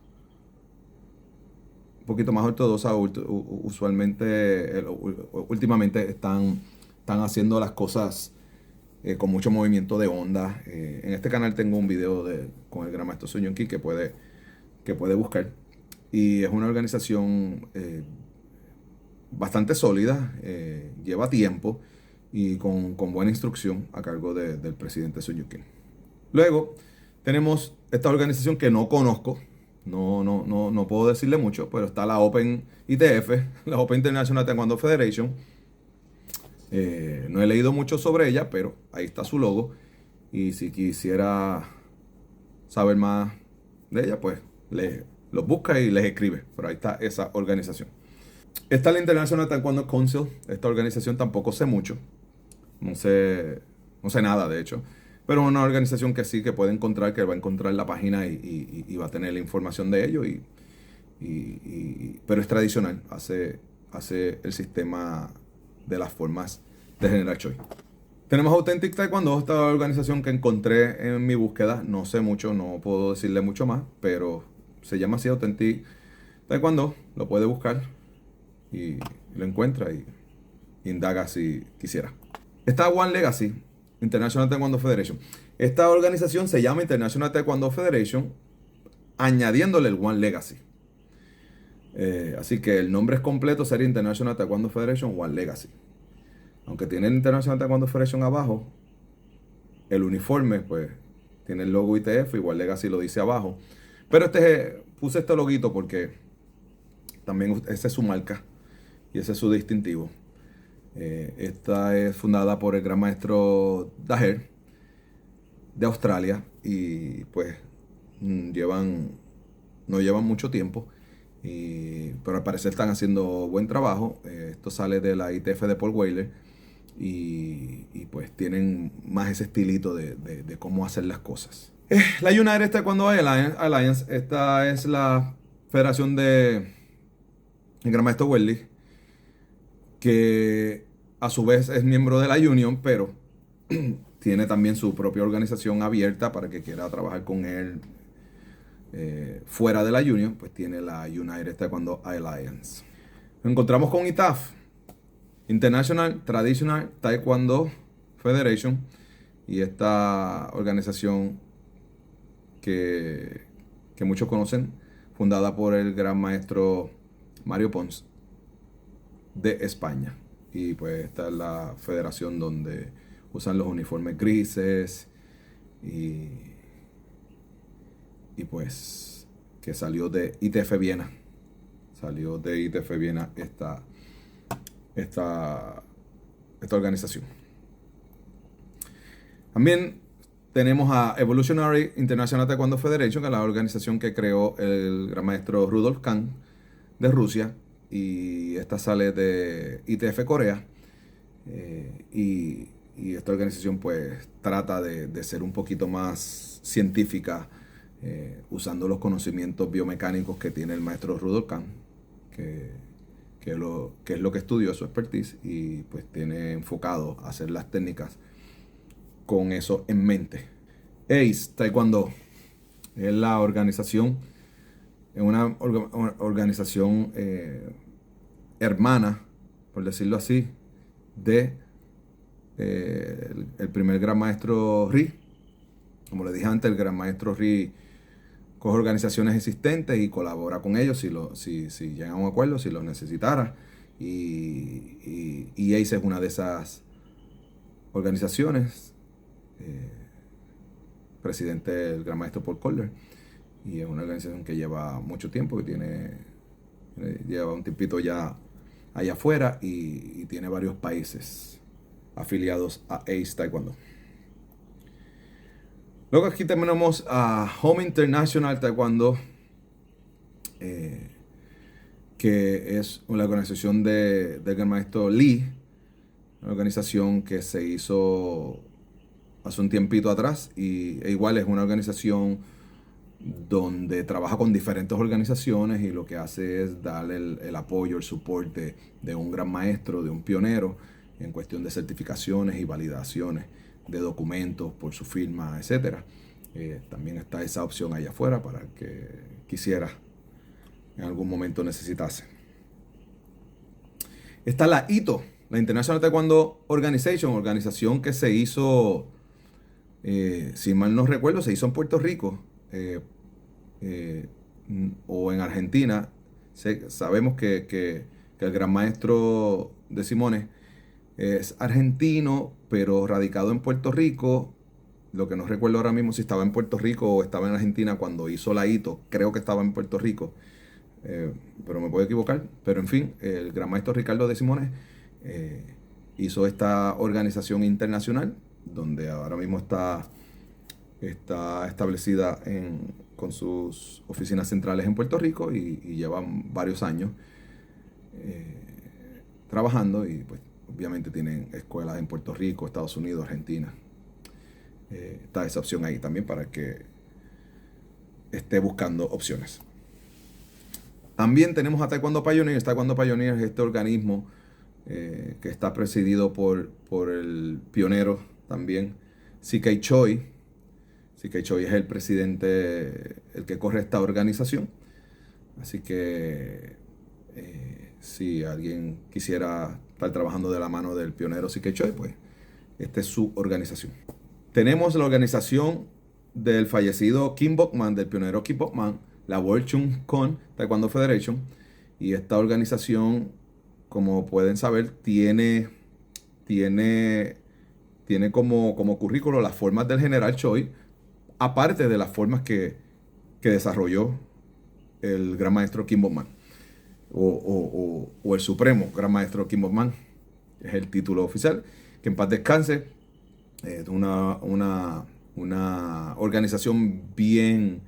un poquito más ortodoxa. Últimamente están haciendo las cosas con mucho movimiento de onda. En este canal tengo un video con el gran maestro Suk Jung Kim que puede buscar. Y es una organización bastante sólida, lleva tiempo y con buena instrucción a cargo del presidente Suk Jung Kim. Luego tenemos esta organización que no conozco, no puedo decirle mucho, pero está la Open ITF, la Open International Taekwondo Federation. No he leído mucho sobre ella, pero ahí está su logo. Y si quisiera saber más de ella, pues los busca y les escribe. Pero ahí está esa organización. Está la International Taekwondo Council. Esta organización tampoco sé mucho. No sé nada, de hecho. Pero es una organización que sí que puede encontrar, que va a encontrar la página y va a tener la información de ello. Pero es tradicional. Hace el sistema de las formas de General Choi. Tenemos Authentic Taekwondo, esta organización que encontré en mi búsqueda. No sé mucho, no puedo decirle mucho más, pero se llama así Authentic Taekwondo. Lo puede buscar y lo encuentra y indaga si quisiera. Está One Legacy, International Taekwondo Federation. Esta organización se llama International Taekwondo Federation, añadiéndole el One Legacy. Así que el nombre es completo sería International Taekwondo Federation One Legacy. Aunque tiene el International Taekwondo Federation abajo, el uniforme pues tiene el logo ITF, igual Legacy lo dice abajo. Pero puse este loguito porque también esa es su marca y ese es su distintivo. Esta es fundada por el gran maestro Daher de Australia y pues no llevan mucho tiempo, pero al parecer están haciendo buen trabajo. Esto sale de la ITF de Paul Weiler y pues tienen más ese estilito de cómo hacer las cosas. La United Taekwondo Alliance, esta es la federación de el gran maestro Wesley, que a su vez es miembro de la Union, pero tiene también su propia organización abierta para que quiera trabajar con él fuera de la Union, pues tiene la United Taekwondo Alliance. Nos encontramos con ITAF, International Traditional Taekwondo Federation, y esta organización que muchos conocen, fundada por el gran maestro Mario Pons de España. Y pues esta es la federación donde usan los uniformes grises y pues que salió de ITF Viena. Salió de ITF Viena esta organización. También tenemos a Evolutionary International Taekwondo Federation, que es la organización que creó el gran maestro Rudolf Kahn de Rusia, y esta sale de ITF Corea. Y esta organización pues trata de ser un poquito más científica, usando los conocimientos biomecánicos que tiene el maestro Rudolf Kahn, que es lo que estudió, su expertise, y pues tiene enfocado a hacer las técnicas con eso en mente. ACE Taekwondo es la organización, es una organización hermana, por decirlo así, de el primer gran maestro Ri. Como le dije antes, el gran maestro Ri coge organizaciones existentes y colabora con ellos si llegan a un acuerdo, si lo necesitara. Y ACE es una de esas organizaciones. Presidente del gran maestro Paul Kohler, y es una organización que lleva mucho tiempo, que lleva un tiempito ya allá afuera, y tiene varios países afiliados a ACE Taekwondo. Luego aquí tenemos a Home International Taekwondo, que es una organización del gran maestro Lee, una organización que se hizo hace un tiempito atrás, e igual es una organización donde trabaja con diferentes organizaciones, y lo que hace es darle el apoyo, el soporte de un gran maestro, de un pionero en cuestión de certificaciones y validaciones de documentos por su firma, etc. También está esa opción allá afuera para que quisiera en algún momento necesitase. Está la ITO, la International Taekwondo organización que se hizo, si mal no recuerdo, se hizo en Puerto Rico o en Argentina. Sabemos que el gran maestro de Simone es argentino, pero radicado en Puerto Rico. Lo que no recuerdo ahora mismo si estaba en Puerto Rico o estaba en Argentina cuando hizo la ITO. Creo que estaba en Puerto Rico, pero me puedo equivocar. Pero en fin, el gran maestro Ricardo de Simone hizo esta organización internacional, donde ahora mismo está establecida con sus oficinas centrales en Puerto Rico, y llevan varios años trabajando, y pues obviamente tienen escuelas en Puerto Rico, Estados Unidos, Argentina. Está esa opción ahí también para que esté buscando opciones. También tenemos a Taekwondo Pioneers. Taekwondo Pioneers es este organismo que está presidido por el pionero también, C.K. Choi. C.K. Choi es el presidente, el que corre esta organización. Así que si alguien quisiera estar trabajando de la mano del pionero C.K. Choi, pues Esta es su organización. Tenemos la organización del fallecido Kim Bokman, del pionero Kim Bokman, la World Chung Kon Taekwondo Federation. Y esta organización, como pueden saber, tiene como currículo las formas del general Choi, aparte de las formas que desarrolló el gran maestro Kim Bokman, o el supremo gran maestro Kim Bokman, es el título oficial. Que en paz descanse. Es una organización bien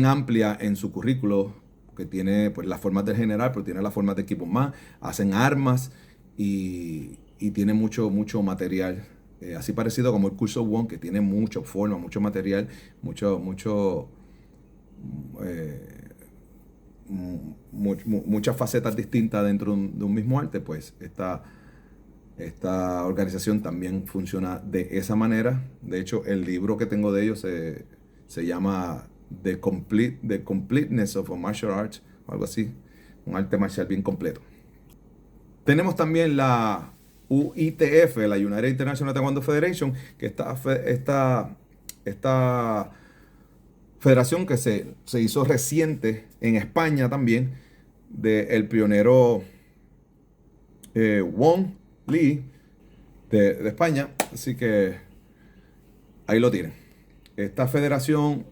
amplia en su currículo, que tiene pues las formas del general, pero tiene las formas de Kim Bokman, hacen armas y tiene mucho material. Así parecido como el curso Won, que tiene mucha forma, mucho material, muchas facetas distintas dentro de un mismo arte. Pues esta organización también funciona de esa manera. De hecho, el libro que tengo de ellos se llama The Completeness of a Martial Arts, o algo así, un arte marcial bien completo. Tenemos también la UITF, la United International Taekwondo Federation, que esta federación que se hizo reciente en España también, del pionero Wong Lee de España. Así que ahí lo tienen. Esta federación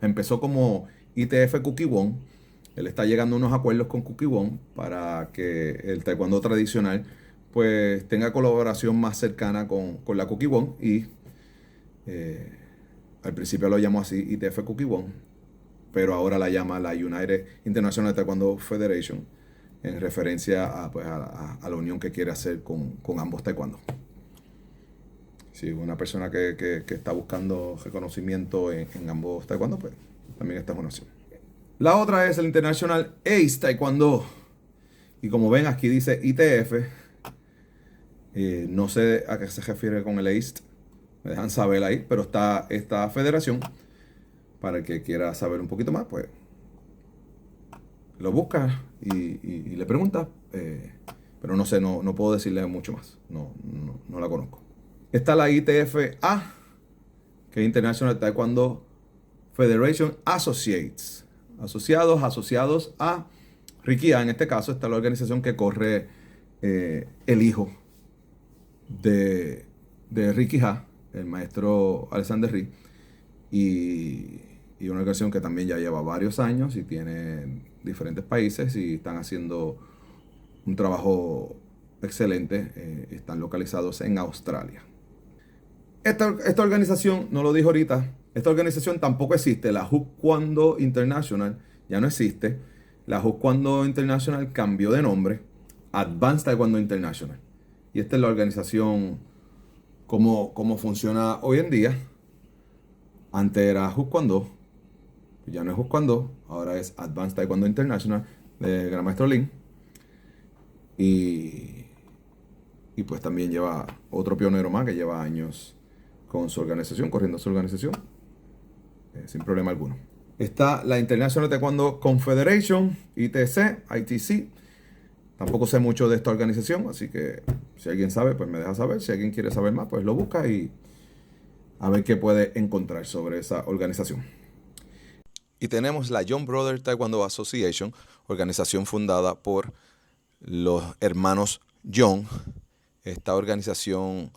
empezó como ITF Kukkiwon. Él está llegando a unos acuerdos con Kukkiwon para que el taekwondo tradicional pues tenga colaboración más cercana con la Kukkiwon, y al principio lo llamó así, ITF Kukkiwon, pero ahora la llama la United International Taekwondo Federation, en referencia a la unión que quiere hacer con ambos taekwondo. Si una persona que está buscando reconocimiento en ambos taekwondo, pues también esta es una opción. La otra es el International Ace Taekwondo. Y como ven, aquí dice ITF. No sé a qué se refiere con el Ace. Me dejan saber ahí. Pero está esta federación. Para el que quiera saber un poquito más, pues lo busca y le pregunta. Pero no sé, no puedo decirle mucho más. No la conozco. Está la ITF-A, que es International Taekwondo Federation Associates. Asociados a Ricky A. En este caso está la organización que corre el hijo de Ricky Ha, el maestro Alexander Ri, y una organización que también ya lleva varios años y tiene diferentes países y están haciendo un trabajo excelente. Están localizados en Australia. Esta organización, no lo dijo ahorita, esta organización tampoco existe. La Hukkwando International ya no existe. La Hukkwando International cambió de nombre, Advanced Taekwondo International. Y esta es la organización como funciona hoy en día. Antes era Hukkwando, ya no es Hukkwando, ahora es Advanced Taekwondo International de Gran Maestro Lin. Y pues también lleva otro pionero más que lleva años con su organización, corriendo su organización, sin problema alguno. Está la International Taekwondo Confederation, ITC. Tampoco sé mucho de esta organización, así que si alguien sabe, pues me deja saber. Si alguien quiere saber más, pues lo busca y a ver qué puede encontrar sobre esa organización. Y tenemos la Young Brother Taekwondo Association, organización fundada por los hermanos Young. Esta organización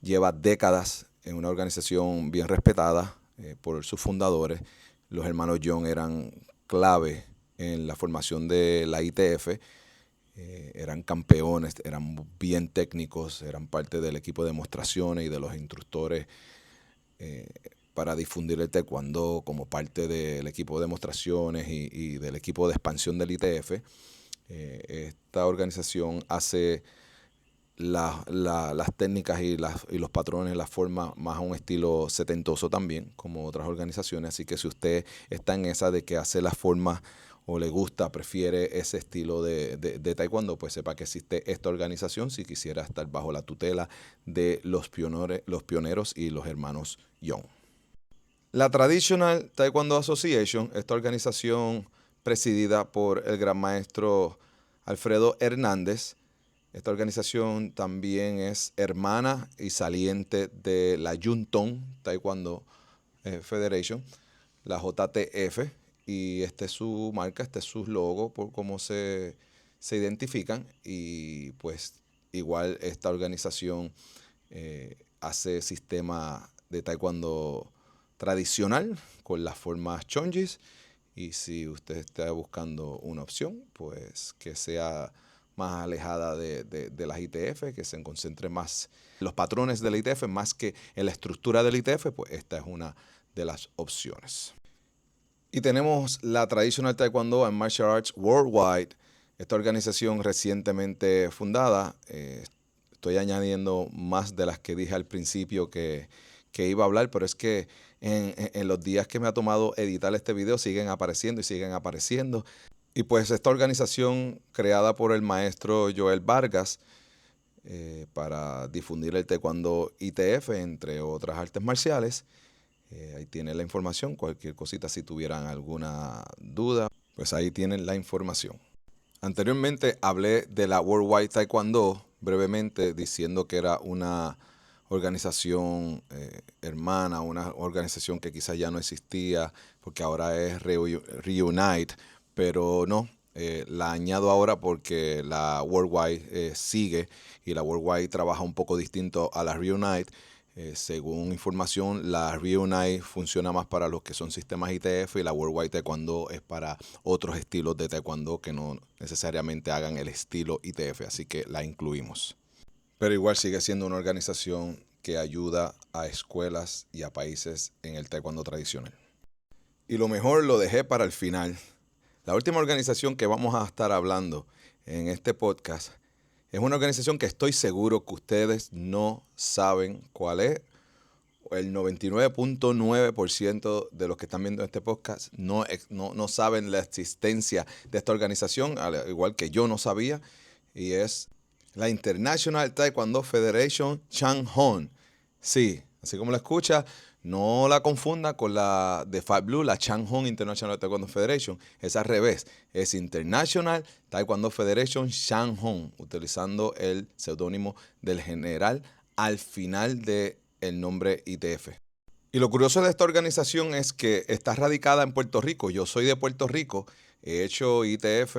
lleva décadas en una organización bien respetada por sus fundadores. Los hermanos Young eran clave en la formación de la ITF. Eran campeones, eran bien técnicos, eran parte del equipo de demostraciones y de los instructores para difundir el taekwondo como parte del equipo de demostraciones y del equipo de expansión del ITF. Esta organización hace las técnicas y los patrones, las formas más a un estilo setentoso también, como otras organizaciones. Así que si usted está en esa de que hace las formas o le gusta, prefiere ese estilo de taekwondo, pues sepa que existe esta organización si quisiera estar bajo la tutela de los pioneros y los hermanos Young. La Traditional Taekwondo Association, esta organización presidida por el gran maestro Alfredo Hernández, Esta organización también es hermana y saliente de la Yunton Taekwondo Federation, la JTF, y este es su marca, este es su logo, por cómo se identifican, y pues igual esta organización hace sistema de taekwondo tradicional con las formas chonjis, y si usted está buscando una opción, pues que sea más alejada de las ITF, que se concentre más en los patrones de la ITF más que en la estructura del ITF, pues esta es una de las opciones. Y tenemos la Traditional Taekwondo and Martial Arts Worldwide, esta organización recientemente fundada. Estoy añadiendo más de las que dije al principio que iba a hablar, pero es que en los días que me ha tomado editar este video siguen apareciendo y siguen apareciendo. Y pues esta organización creada por el maestro Joel Vargas para difundir el taekwondo ITF, entre otras artes marciales. Ahí tienen la información, cualquier cosita si tuvieran alguna duda, pues ahí tienen la información. Anteriormente hablé de la Worldwide Taekwondo brevemente, diciendo que era una organización hermana, una organización que quizás ya no existía porque ahora es Reunite, pero no, la añado ahora porque la Worldwide sigue, y la Worldwide trabaja un poco distinto a la Reunite. Según información, la Reunite funciona más para los que son sistemas ITF, y la Worldwide Taekwondo es para otros estilos de Taekwondo que no necesariamente hagan el estilo ITF, así que la incluimos. Pero igual sigue siendo una organización que ayuda a escuelas y a países en el Taekwondo tradicional. Y lo mejor lo dejé para el final. La última organización que vamos a estar hablando en este podcast es una organización que estoy seguro que ustedes no saben cuál es. El 99.9% de los que están viendo este podcast no saben la existencia de esta organización, al igual que yo no sabía, y es la International Taekwondo Federation Changhong. Sí, así como la escucha, no la confunda con la de Five Blue, la Changhong International Taekwondo Federation. Es al revés, es International Taekwondo Federation Changhong, utilizando el seudónimo del general al final del nombre ITF. Y lo curioso de esta organización es que está radicada en Puerto Rico. Yo soy de Puerto Rico, he hecho ITF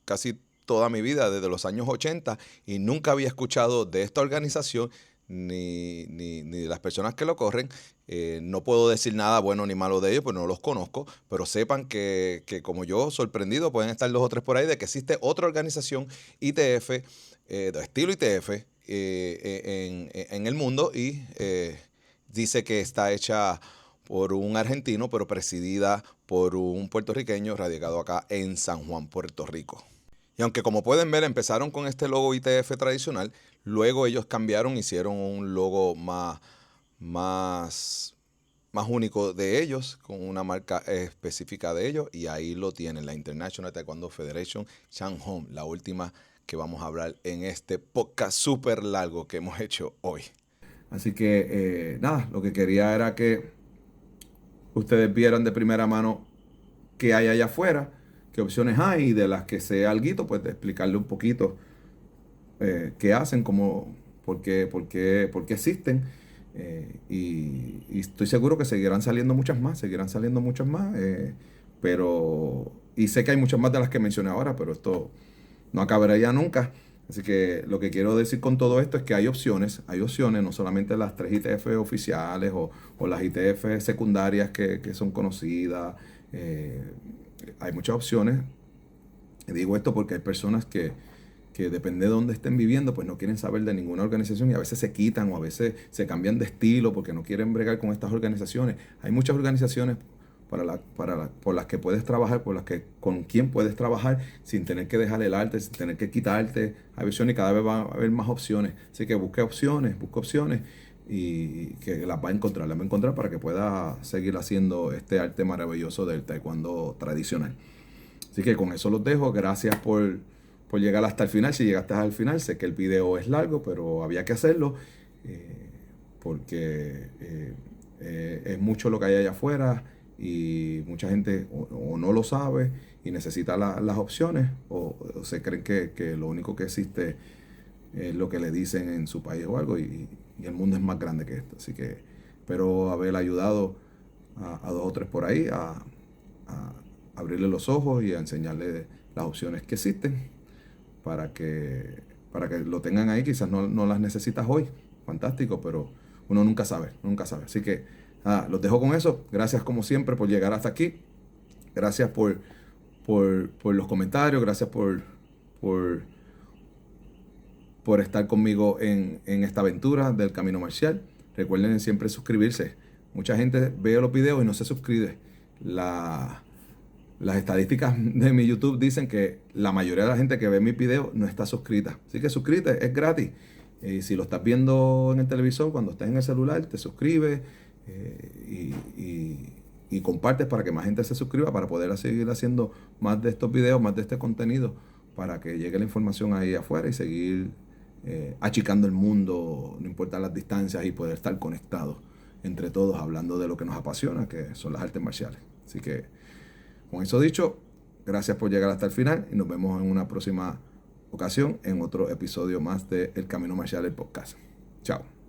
casi toda mi vida, desde los años 80, y nunca había escuchado de esta organización ni de las personas que lo corren. No puedo decir nada bueno ni malo de ellos, pues no los conozco, pero sepan que como yo, sorprendido, pueden estar 2 o 3 por ahí de que existe otra organización ITF, de estilo ITF, en el mundo, y dice que está hecha por un argentino, pero presidida por un puertorriqueño radicado acá en San Juan, Puerto Rico. Y aunque, como pueden ver, empezaron con este logo ITF tradicional, luego ellos cambiaron, hicieron un logo más único de ellos, con una marca específica de ellos, y ahí lo tienen, la International Taekwondo Federation Changhong, la última que vamos a hablar en este podcast súper largo que hemos hecho hoy. Así que nada, lo que quería era que ustedes vieran de primera mano qué hay allá afuera, qué opciones hay, y de las que sé alguito, pues de explicarle un poquito qué hacen, por qué existen. Y estoy seguro que seguirán saliendo muchas más, pero, y sé que hay muchas más de las que mencioné ahora, pero esto no acabará ya nunca. Así que lo que quiero decir con todo esto es que hay opciones, no solamente las 3 ITF oficiales o las ITF secundarias que son conocidas. Hay muchas opciones. Digo esto porque hay personas que depende de dónde estén viviendo, pues no quieren saber de ninguna organización, y a veces se quitan o a veces se cambian de estilo porque no quieren bregar con estas organizaciones. Hay muchas organizaciones por las que puedes trabajar, con quien puedes trabajar sin tener que dejar el arte, sin tener que quitarte. Hay opciones y cada vez va a haber más opciones. Así que busque opciones y que las va a encontrar para que pueda seguir haciendo este arte maravilloso del taekwondo tradicional. Así que con eso los dejo. Gracias por llegar hasta el final. Si llegaste al final, sé que el video es largo, pero había que hacerlo porque es mucho lo que hay allá afuera, y mucha gente o no lo sabe y necesita las opciones, o se creen que lo único que existe lo que le dicen en su país o algo, y el mundo es más grande que esto. Así que espero haber ayudado a dos o tres por ahí a abrirle los ojos y a enseñarle las opciones que existen para que lo tengan ahí. Quizás no las necesitas hoy, fantástico, pero uno nunca sabe, nunca sabe. Así que los dejo con eso. Gracias como siempre por llegar hasta aquí. Gracias por los comentarios, gracias por estar conmigo en esta aventura del Camino Marcial. Recuerden siempre suscribirse. Mucha gente ve los videos y no se suscribe. Las estadísticas de mi YouTube dicen que la mayoría de la gente que ve mis videos no está suscrita. Así que suscríbete, es gratis. Si lo estás viendo en el televisor, cuando estás en el celular, te suscribes y compartes para que más gente se suscriba, para poder seguir haciendo más de estos videos, más de este contenido, para que llegue la información ahí afuera y seguir achicando el mundo, no importa las distancias, y poder estar conectados entre todos hablando de lo que nos apasiona, que son las artes marciales. Así que, con eso dicho, gracias por llegar hasta el final y nos vemos en una próxima ocasión en otro episodio más de El Camino Marcial, el podcast. Chao.